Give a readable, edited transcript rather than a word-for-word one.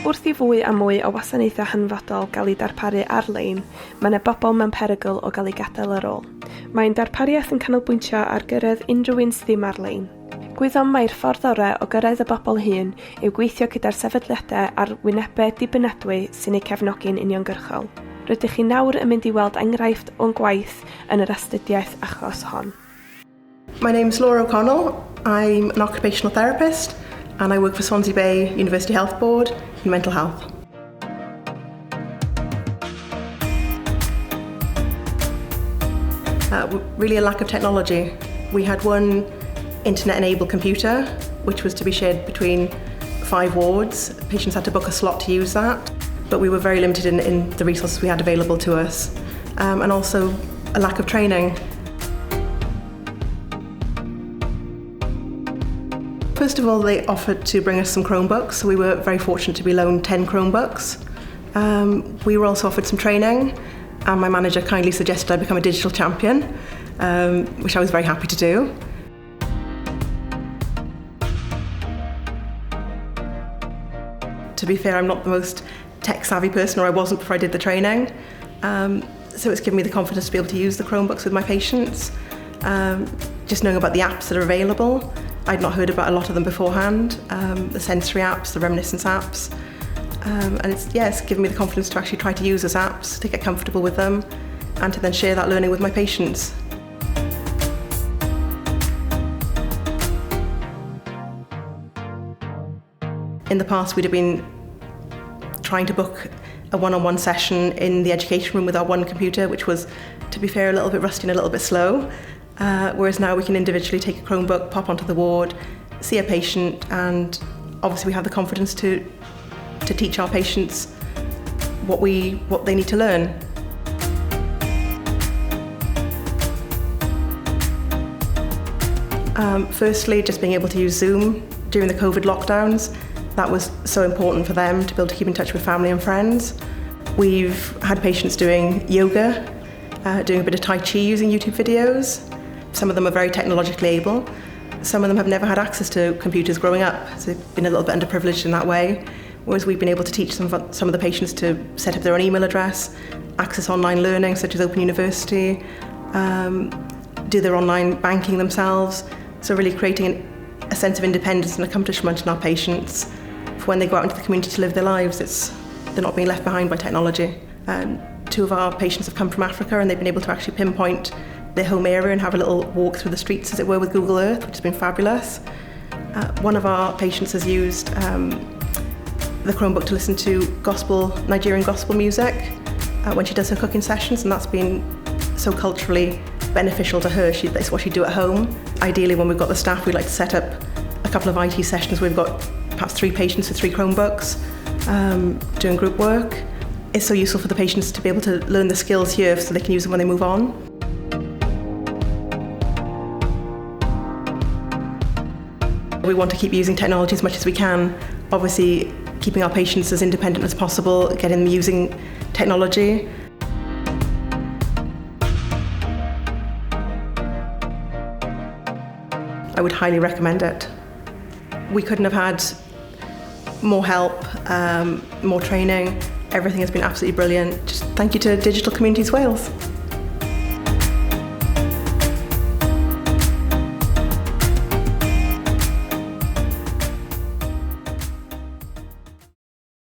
Wrth i fwy a mwy o wasanaethau hanfodol gael ei darparu ar-lein, mae yna bobl mewn perygl o gael ei gadael ar ôl. Mae'n darpariaeth yn canolbwyntio ar gyrraedd unrhyw un sydd ddim ar-lein. Gwyddom mai'r ffordd orau o gyrraedd y bobl hyn yw gweithio gyda'r sefydliadau ar wynebau dibynadwy sy'n eu cefnogi'n uniongyrchol. Rydych chi nawr yn mynd i weld enghraifft o'n gwaith yn yr astudiaeth achos hon. My name's Laura O'Connell. I'm an occupational therapist and I work for Swansea Bay University Health Board in mental health. Really a lack of technology. We had one internet-enabled computer, which was to be shared between 5 wards. Patients had to book a slot to use that, but we were very limited in the resources we had available to us. And also a lack of training. First of all, they offered to bring us some Chromebooks, so we were very fortunate to be loaned 10 Chromebooks. We were also offered some training, and my manager kindly suggested I become a digital champion, which I was very happy to do. To be fair, I'm not the most tech-savvy person, or I wasn't before I did the training, so it's given me the confidence to be able to use the Chromebooks with my patients. Just knowing about the apps that are available. I'd not heard about a lot of them beforehand, the sensory apps, the reminiscence apps, and it's given me the confidence to actually try to use those apps, to get comfortable with them, and to then share that learning with my patients. In the past, we'd have been trying to book a one-on-one session in the education room with our one computer, which was, to be fair, a little bit rusty and a little bit slow. Whereas now we can individually take a Chromebook, pop onto the ward, see a patient, and obviously we have the confidence to teach our patients what they need to learn. Firstly, just being able to use Zoom during the COVID lockdowns. That was so important for them to be able to keep in touch with family and friends. We've had patients doing yoga, doing a bit of Tai Chi using YouTube videos. Some of them are very technologically able. Some of them have never had access to computers growing up, so they've been a little bit underprivileged in that way. Whereas we've been able to teach some of the patients to set up their own email address, access online learning such as Open University, do their online banking themselves. So really creating a sense of independence and accomplishment in our patients for when they go out into the community to live their lives. They're not being left behind by technology. 2 of our patients have come from Africa, and they've been able to actually pinpoint their home area and have a little walk through the streets, as it were, with Google Earth, which has been fabulous. One of our patients has used the Chromebook to listen to Nigerian gospel music when she does her cooking sessions, and that's been so culturally beneficial to her. That's what she'd do at home. Ideally, when we've got the staff, we'd like to set up a couple of IT sessions where we've got perhaps 3 patients with 3 Chromebooks doing group work. It's so useful for the patients to be able to learn the skills here so they can use them when they move on. We want to keep using technology as much as we can, obviously keeping our patients as independent as possible, getting them using technology. I would highly recommend it. We couldn't have had more help, more training. Everything has been absolutely brilliant. Just thank you to Digital Communities Wales.